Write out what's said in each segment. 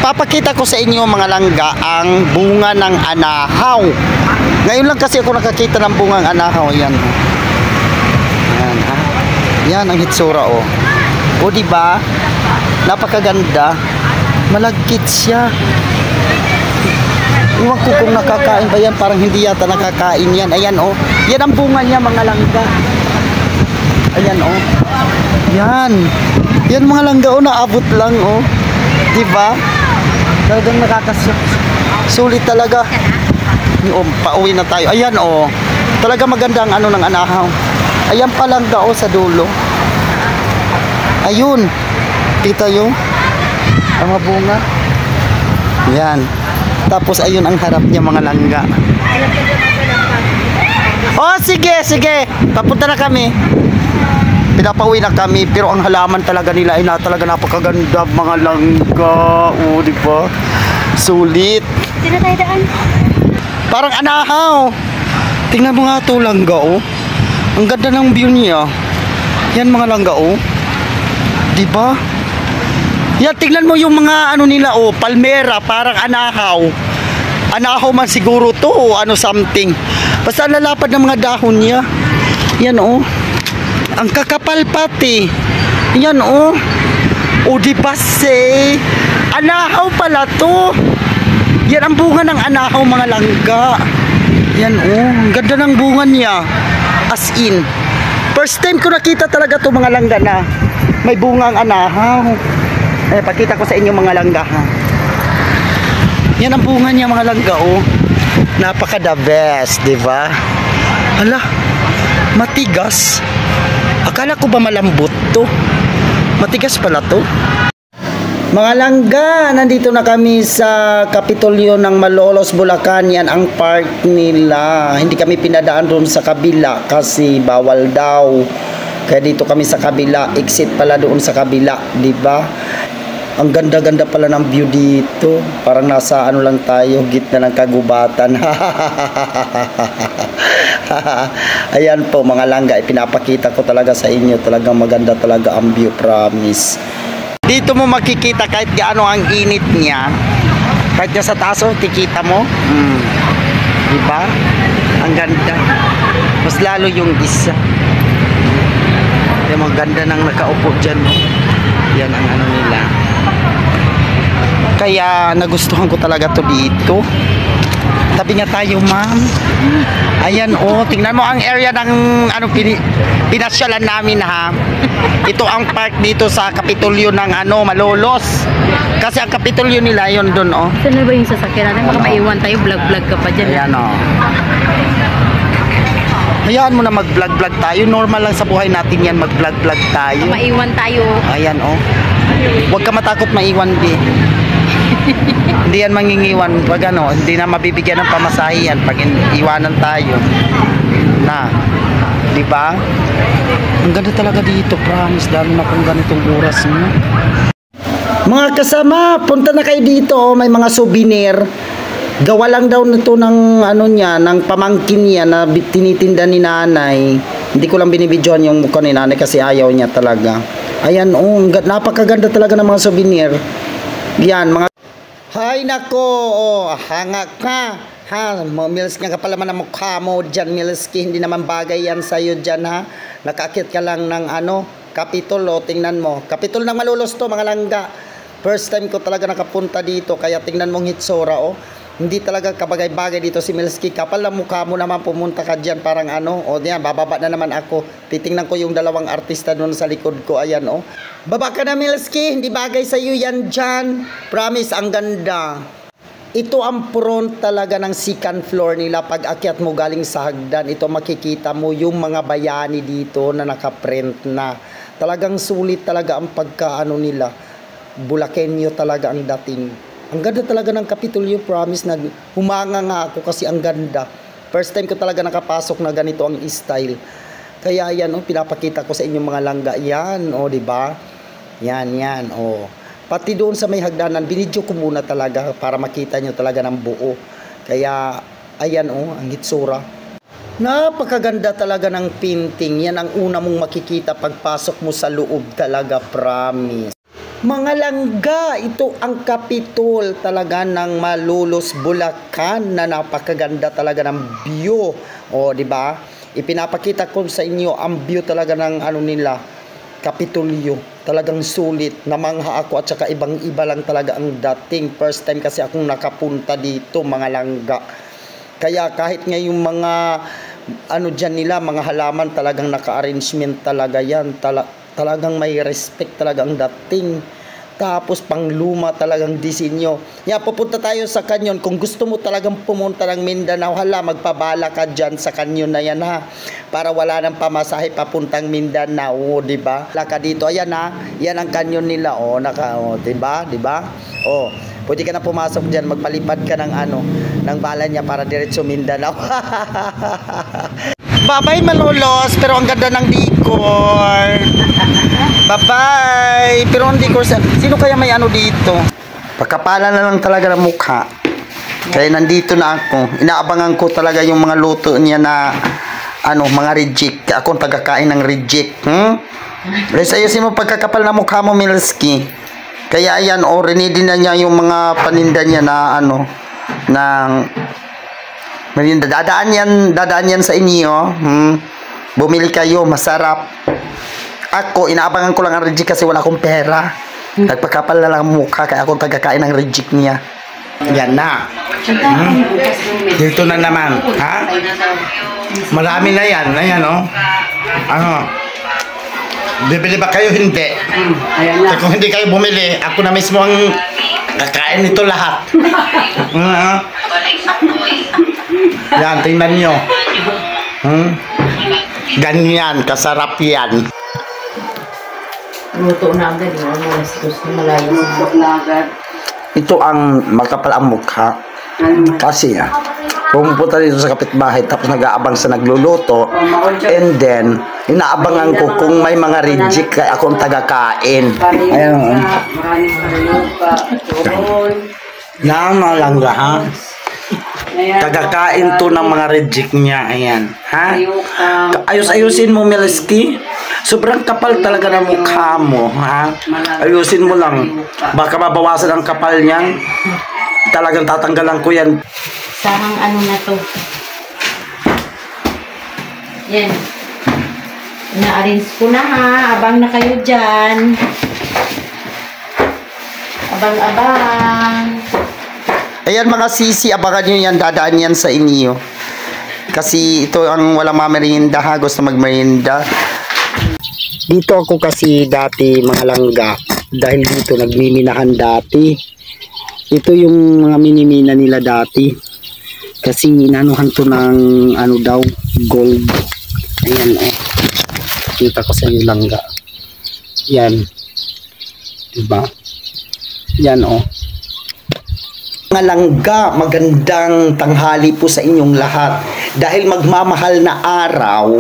Ipapakita ko sa inyo mga langga ang bunga ng anahaw. Ngayon lang kasi ako nakakita ng bungang anahaw. Yan. Yan, ha? Yan ang hitsura, oh. O, diba? Napakaganda. Malagkit siya. Iwan ko kung nakakain ba yan. Parang hindi yata nakakain yan. Ayan, oh. Yan ang bunga niya, mga langga. Ayan, oh. Yan. Yan, mga langga, oh. Naabot lang, oh. Diba? Talagang sulit talaga. Oh, pauwi na tayo. Ayan, oh. Talaga maganda ang ano ng anahaw. Ayan pa lang daw sa dulo. Ayun. Kita yung mga bunga. Yan. Tapos ayun ang harap niya, mga langga. Oh, sige, sige. Papunta na kami. Pinapauwi na kami, pero ang halaman talaga nila ay talaga napakaganda, mga langga. Oh, di ba? Sulit. Sino tayo daan? Parang anahaw. Tingnan mo nga ito, langga, oh. Ang ganda ng view niya. Yan, mga langga, oh. Di ba? Yan, tingnan mo yung mga ano nila, oh, palmera, parang anahaw. Anahaw man siguro to, o ano something. Basta lalapad ng mga dahon niya. Yan, oh. Ang kakapal pati. Yan, oh. O, di ba, say? Anahaw pala to. Yan ang bunga ng anahaw, mga langga. Yan, oh. Ang ganda ng bunga niya. As in. First time ko nakita talaga to, mga langga, na may bungang anahaw. Eh, pakita ko sa inyo, mga langga, ha. Yan ang bunga niya, mga langga, oh. Napaka the best, di ba? Hala, matigas. Akala ko ba malambot to? Matigas pala to. Mga langga, nandito na kami sa Kapitolyo ng Malolos, Bulacan. Yan ang park nila. Hindi kami pinadaan doon sa kabila kasi bawal daw. Kaya dito kami sa kabila. Exit pala doon sa kabila, di ba? Ang ganda-ganda pala ng view dito. Parang nasa ano lang tayo, gitna ng kagubatan. Ayan po, mga langga, ipinapakita ko talaga sa inyo. Talagang maganda talaga ang view, promise. Dito mo makikita kahit gaano ang init niya. Kahit sa taas, oh, tikita mo. Diba? Ang ganda. Mas lalo yung isa. Yung maganda nang nakaupo dyan, oh. Yan ang ano nila. Kaya nagustuhan ko talaga to dito. Tabi nga tayo, ma'am. Ayan, oh, tingnan mo ang area ng ano pinasyalan namin, ha. Ito ang park dito sa Kapitolyo ng ano, Malolos. Kasi ang Kapitolyo nila yon doon, oh. Saan ba yung sasakyan natin? Baka maiwan tayo, vlog-vlog ka pa dyan. Ayan, oh. Hayaan mo na mag-vlog-vlog tayo. Normal lang sa buhay natin yan, mag-vlog-vlog tayo. Maiwan tayo. Ayan, oh. Huwag ka matakot maiwan, di. Hindi yan mangingiwan. Wag ano, hindi na mabibigyan ng pamasahe yan pag iwanan tayo. Na, di ba? Ang ganda talaga dito, promise. Lalo na kung ganitong oras mo. Mga kasama, punta na kayo dito. Oh. May mga souvenir. Gawa lang daw nito ng ano niya, ng pamangkin niya na tinitinda ni nanay. Hindi ko lang binibidyoan yung mukha ni nanay kasi ayaw niya talaga. Ayan, oh, napakaganda talaga ng mga souvenir. Yan, mga... Hay nako, oh, hanga ka. Ha, Mills nga ka pala man ang mukha mo dyan, Milski. Hindi naman bagay yan sa'yo dyan, ha. Nakakit ka lang ng ano, Kapitol, oh, tingnan mo. Kapitol ng Malolos to, mga langga. First time ko talaga nakapunta dito, kaya tingnan mong hitsura, oh. Hindi talaga kabagay-bagay dito si Milski. Kapal ang mukha mo naman, pumunta ka dyan, parang ano. O, diyan, bababa na naman ako. Titingnan ko yung dalawang artista doon sa likod ko. Ayan, oh. Baba ka na, Milski. Hindi bagay sa'yo yan dyan. Promise, ang ganda. Ito ang front talaga ng second floor nila. Pag akyat mo galing sa hagdan, ito makikita mo yung mga bayani dito na nakaprint na. Talagang sulit talaga ang pagkaano nila. Bulakenyo talaga ang dating. Ang ganda talaga ng Kapitolyo, promise, na humanga nga ako kasi ang ganda. First time ko talaga nakapasok na ganito ang style. Kaya yan, oh, pinapakita ko sa inyong mga langga. Yan, oh, di ba? Yan, yan, oh. Pati doon sa may hagdanan, binidyo ko muna talaga para makita nyo talaga ng buo. Kaya, ayan, oh, ang hitsura. Napakaganda talaga ng painting. Yan ang una mong makikita pagpasok mo sa loob talaga, promise. Mga langga, ito ang kapitol talaga ng Malolos, Bulacan na napakaganda talaga ng view. O, di ba? Ipinapakita ko sa inyo ang view talaga ng ano nila, Kapitolyo. Talagang sulit. Namangha ako at saka ibang-iba lang talaga ang dating. First time kasi akong nakapunta dito, mga langga. Kaya kahit ngayong mga ano dyan nila, mga halaman talagang naka-arrangement talaga yan. Talagang may respect talaga ang dating. Tapos pang luma talagang disenyo. Pupunta tayo sa kanyon. Kung gusto mo talagang pumunta ng Mindanao, hala, magpabala ka dyan sa kanyon na yan ha. Para wala nang pamasahe papuntang Mindanao, di ba? Laka dito, ayan ha. Yan ang kanyon nila, di ba? Di ba? Pwede ka na pumasok dyan, magpalipad ka ng ng bala niya para diretso Mindanao. Bye-bye Malolos, pero ang ganda ng decor. Bye-bye. Pero ang decor, sino kaya may dito? Pagkapala na lang talaga ng mukha. Kaya nandito na ako. Inaabangan ko talaga yung mga luto niya na mga reject. Ako ang tagakain ng reject. Ayusin mo pagkakapal na mukha mo, Milski. Kaya ayan, rinidi na niya yung mga paninda niya na ng merinda. Dadaan yan sa inyo. Bumili kayo, masarap. Ako, inaabangan ko lang ang reject kasi wala akong pera. Nagpakapal na lang mukha kaya akong tagakain ng reject niya. Yan na. Dito na naman. Ha? Marami na yan. Ayan, bibili ba kayo? Hindi. Kung hindi kayo bumili, ako na mismo ang kakain nito lahat. Yan, tingnan nyo. Ganyan, kasarap yan. Luto na agad, malayo na. Ito ang makapal ang mukha. Kasi pumunta dito sa kapitbahay tapos nag-aabang sa nagluluto, and then inaabangan ko kung may mga reject kaya akong tagakain. Ayun. Nama lang ha. Tagakain to ng mga reject niya. Ayan. Ha? Ayusin mo, Milski. Sobrang kapal talaga ng mukha mo. Ha? Ayusin mo lang. Baka mabawasan ang kapal niyan. Talagang tatanggalan ko yan. Sarang na to. Yan. Na-arrange ko na ha. Abang na kayo dyan. Abang-abang. Ayan mga sisi, abangan nyo yan. Dadaan yan sa inyo. Kasi ito ang walang mamerinda ha. Gusto magmerinda. Dito ako kasi dati mga langga. Dahil dito nagmiminahan dati. Ito yung mga minimina nila dati. Kasi inanuhan to ng gold. Ayan kita ko sa inyo langga. Yan. Diba? Yan Mga langga, magandang tanghali po sa inyong lahat. Dahil magmamahal na araw,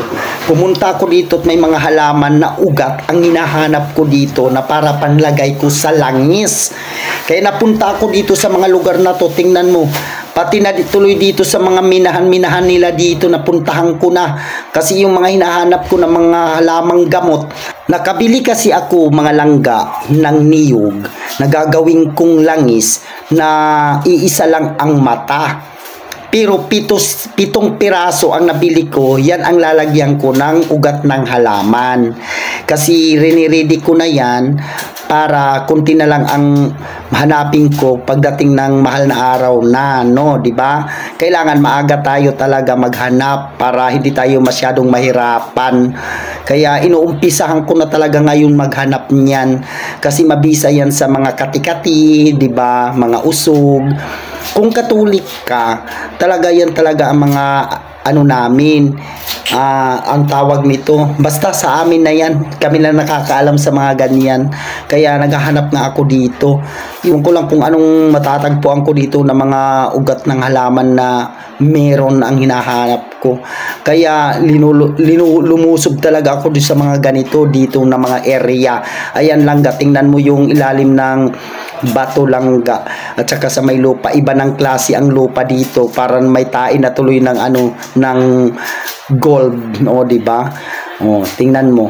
pumunta ko dito at may mga halaman na ugat ang hinahanap ko dito na para panlagay ko sa langis. Kaya napunta ako dito sa mga lugar na to, tingnan mo. Pati na tuloy dito sa mga minahan nila dito, napuntahan ko na. Kasi yung mga hinahanap ko na mga halamang gamot, nakabili kasi ako mga langga ng niyog na gagawin kong langis na iisa lang ang mata. Pero pitong piraso ang nabili ko, yan ang lalagyan ko ng ugat ng halaman. Kasi riniredy ko na yan para kunti na lang ang hanapin ko pagdating ng mahal na araw na, di ba? Kailangan maaga tayo talaga maghanap para hindi tayo masyadong mahirapan. Kaya inuumpisahan ko na talaga ngayon maghanap niyan kasi mabisa yan sa mga katikati, di ba? Mga usog. Kung Katolik ka, talaga yan talaga ang mga namin, ang tawag nito. Basta sa amin na yan, kami lang nakakaalam sa mga ganyan. Kaya naghahanap nga ako dito. Iwan ko lang kung anong matatagpuan ko dito na mga ugat ng halaman na meron ang hinahanap ko. Kaya lumusob talaga ako sa mga ganito dito na mga area. Ayan lang, tingnan mo yung ilalim ng bato langga at saka sa may lupa, iba ng klase ang lupa dito, para may tain na tuloy ng ng gold, di ba? Tingnan mo.